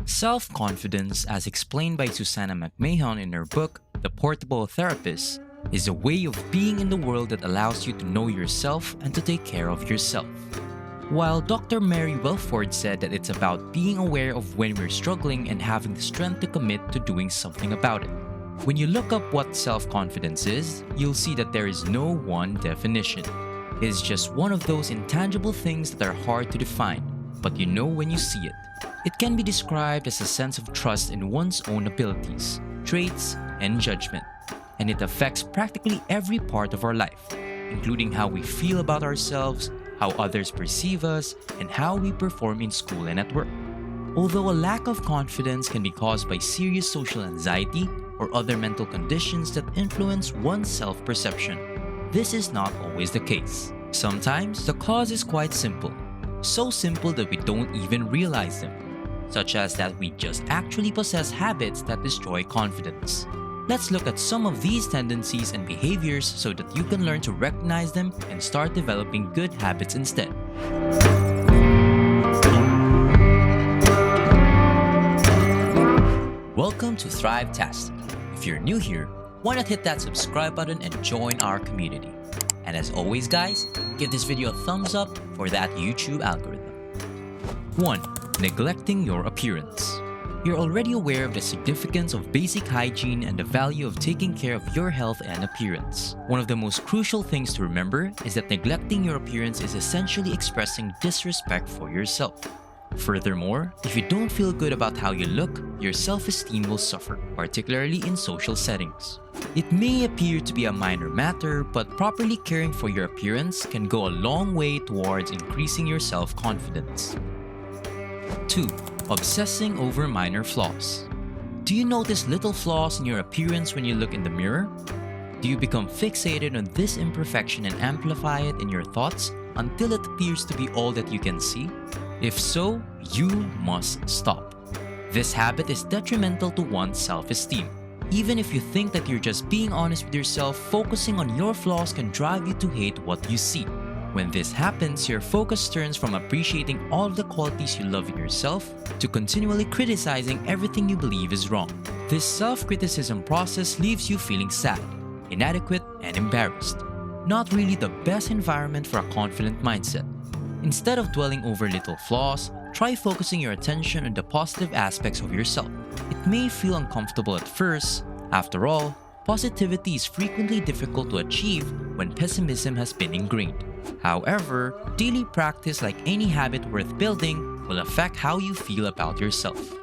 Self-confidence, as explained by Susanna McMahon in her book, The Portable Therapist, is a way of being in the world that allows you to know yourself and to take care of yourself. While Dr. Mary Welford said that it's about being aware of when we're struggling and having the strength to commit to doing something about it. When you look up what self-confidence is, you'll see that there is no one definition. It is just one of those intangible things that are hard to define, but you know when you see it. It can be described as a sense of trust in one's own abilities, traits, and judgment, and it affects practically every part of our life, including how we feel about ourselves, how others perceive us, and how we perform in school and at work. Although a lack of confidence can be caused by serious social anxiety or other mental conditions that influence one's self-perception, this is not always the case. Sometimes the cause is quite simple, so simple that we don't even realize them, such as that we just actually possess habits that destroy confidence. Let's look at some of these tendencies and behaviors so that you can learn to recognize them and start developing good habits instead. Welcome to Thrivetastic. If you're new here, why not hit that subscribe button and join our community? And as always guys, give this video a thumbs up for that YouTube algorithm. 1. Neglecting your appearance. You're already aware of the significance of basic hygiene and the value of taking care of your health and appearance. One of the most crucial things to remember is that neglecting your appearance is essentially expressing disrespect for yourself. Furthermore, if you don't feel good about how you look, your self-esteem will suffer, particularly in social settings. It may appear to be a minor matter, but properly caring for your appearance can go a long way towards increasing your self-confidence. 2. Obsessing over minor flaws. Do you notice little flaws in your appearance when you look in the mirror? Do you become fixated on this imperfection and amplify it in your thoughts until it appears to be all that you can see? If so, you must stop. This habit is detrimental to one's self-esteem. Even if you think that you're just being honest with yourself, focusing on your flaws can drive you to hate what you see. When this happens, your focus turns from appreciating all of the qualities you love in yourself to continually criticizing everything you believe is wrong. This self-criticism process leaves you feeling sad, inadequate, and embarrassed. Not really the best environment for a confident mindset. Instead of dwelling over little flaws, try focusing your attention on the positive aspects of yourself. It may feel uncomfortable at first. After all, positivity is frequently difficult to achieve when pessimism has been ingrained. However, daily practice, like any habit worth building, will affect how you feel about yourself.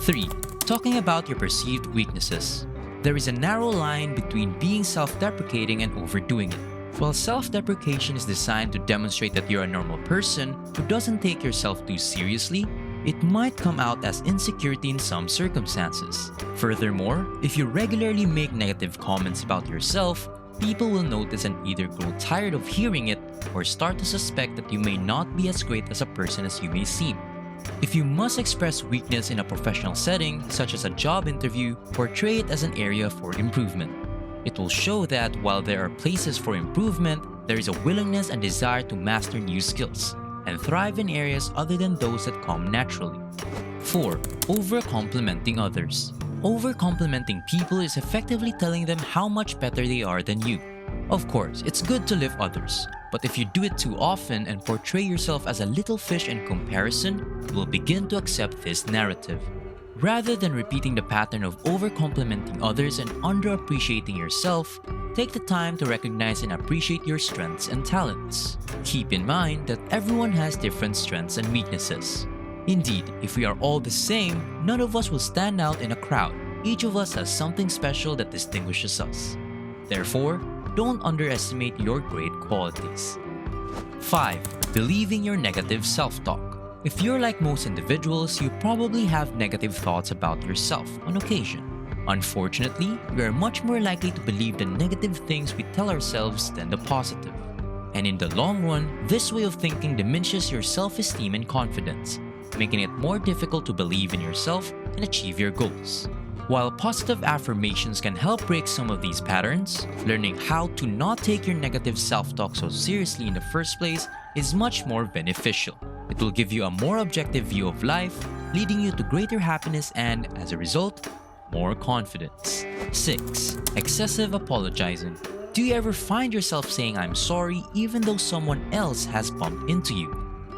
3. Talking about your perceived weaknesses. There is a narrow line between being self-deprecating and overdoing it. While self-deprecation is designed to demonstrate that you're a normal person who doesn't take yourself too seriously, it might come out as insecurity in some circumstances. Furthermore, if you regularly make negative comments about yourself, people will notice and either grow tired of hearing it or start to suspect that you may not be as great as a person as you may seem. If you must express weakness in a professional setting, such as a job interview, portray it as an area for improvement. It will show that while there are places for improvement, there is a willingness and desire to master new skills and thrive in areas other than those that come naturally. 4. Over-complimenting others. Over-complimenting people is effectively telling them how much better they are than you. Of course, it's good to lift others, but if you do it too often and portray yourself as a little fish in comparison, you will begin to accept this narrative. Rather than repeating the pattern of over-complimenting others and underappreciating yourself, take the time to recognize and appreciate your strengths and talents. Keep in mind that everyone has different strengths and weaknesses. Indeed, if we are all the same, none of us will stand out in a crowd. Each of us has something special that distinguishes us. Therefore, don't underestimate your great qualities. 5. Believing your negative self-talk. If you're like most individuals, you probably have negative thoughts about yourself on occasion. Unfortunately, we are much more likely to believe the negative things we tell ourselves than the positive. And in the long run, this way of thinking diminishes your self-esteem and confidence, making it more difficult to believe in yourself and achieve your goals. While positive affirmations can help break some of these patterns, learning how to not take your negative self-talk so seriously in the first place is much more beneficial. It will give you a more objective view of life, leading you to greater happiness and, as a result, more confidence. 6. Excessive apologizing. Do you ever find yourself saying "I'm sorry" even though someone else has bumped into you?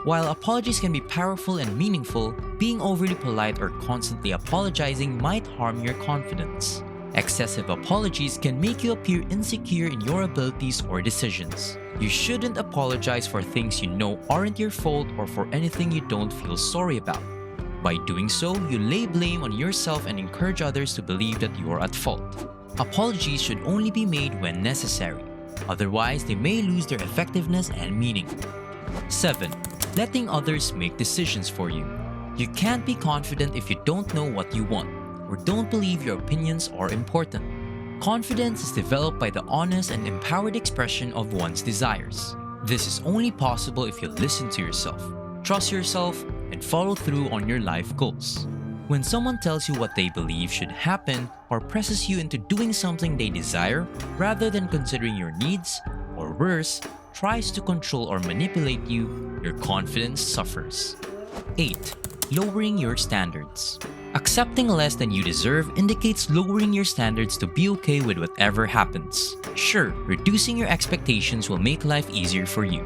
While apologies can be powerful and meaningful, being overly polite or constantly apologizing might harm your confidence. Excessive apologies can make you appear insecure in your abilities or decisions. You shouldn't apologize for things you know aren't your fault or for anything you don't feel sorry about. By doing so, you lay blame on yourself and encourage others to believe that you are at fault. Apologies should only be made when necessary. Otherwise, they may lose their effectiveness and meaning. 7. Letting others make decisions for you. You can't be confident if you don't know what you want, or don't believe your opinions are important. Confidence is developed by the honest and empowered expression of one's desires. This is only possible if you listen to yourself, trust yourself, and follow through on your life goals. When someone tells you what they believe should happen or presses you into doing something they desire rather than considering your needs, or worse, tries to control or manipulate you, your confidence suffers. 8. Lowering your standards. Accepting less than you deserve indicates lowering your standards to be okay with whatever happens. Sure, reducing your expectations will make life easier for you.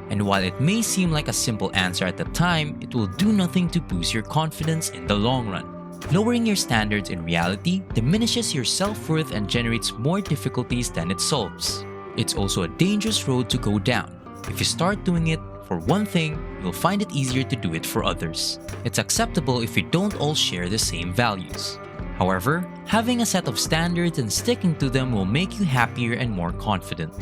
And while it may seem like a simple answer at the time, it will do nothing to boost your confidence in the long run. Lowering your standards in reality diminishes your self-worth and generates more difficulties than it solves. It's also a dangerous road to go down. If you start doing it for one thing, you'll find it easier to do it for others. It's acceptable if you don't all share the same values. However, having a set of standards and sticking to them will make you happier and more confident.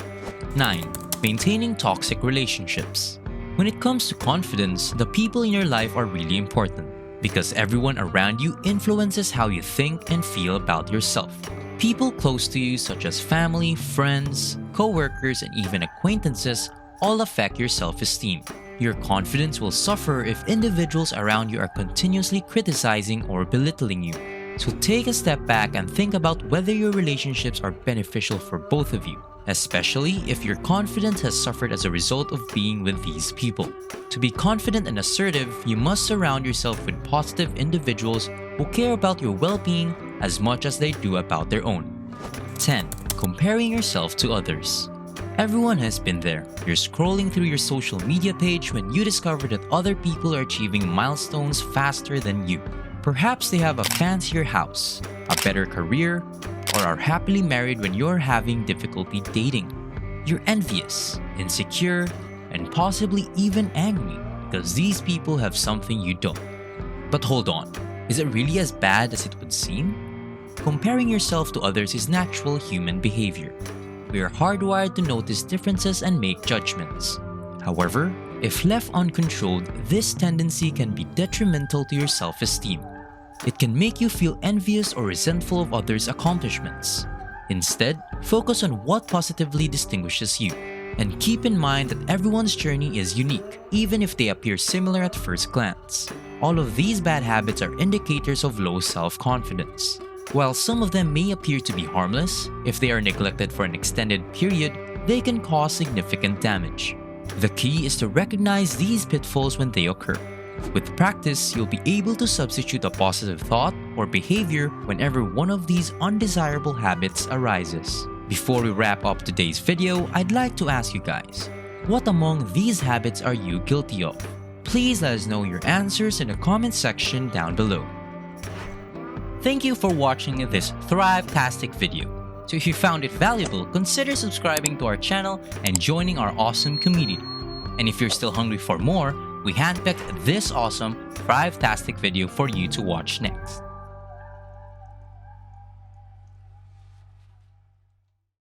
9. Maintaining toxic relationships. When it comes to confidence, the people in your life are really important because everyone around you influences how you think and feel about yourself. People close to you, such as family, friends, co-workers, and even acquaintances, all affect your self-esteem. Your confidence will suffer if individuals around you are continuously criticizing or belittling you. So take a step back and think about whether your relationships are beneficial for both of you, especially if your confidence has suffered as a result of being with these people. To be confident and assertive, you must surround yourself with positive individuals who care about your well-being as much as they do about their own. 10. Comparing yourself to others. Everyone has been there. You're scrolling through your social media page when you discover that other people are achieving milestones faster than you. Perhaps they have a fancier house, a better career, or are happily married when you're having difficulty dating. You're envious, insecure, and possibly even angry because these people have something you don't. But hold on, is it really as bad as it would seem? Comparing yourself to others is natural human behavior. We are hardwired to notice differences and make judgments. However, if left uncontrolled, this tendency can be detrimental to your self-esteem. It can make you feel envious or resentful of others' accomplishments. Instead, focus on what positively distinguishes you, and keep in mind that everyone's journey is unique, even if they appear similar at first glance. All of these bad habits are indicators of low self-confidence. While some of them may appear to be harmless, if they are neglected for an extended period, they can cause significant damage. The key is to recognize these pitfalls when they occur. With practice, you'll be able to substitute a positive thought or behavior whenever one of these undesirable habits arises. Before we wrap up today's video, I'd like to ask you guys, what among these habits are you guilty of? Please let us know your answers in the comment section down below. Thank you for watching this Thrivetastic video. So if you found it valuable, consider subscribing to our channel and joining our awesome community. And if you're still hungry for more, we handpicked this awesome Thrivetastic video for you to watch next.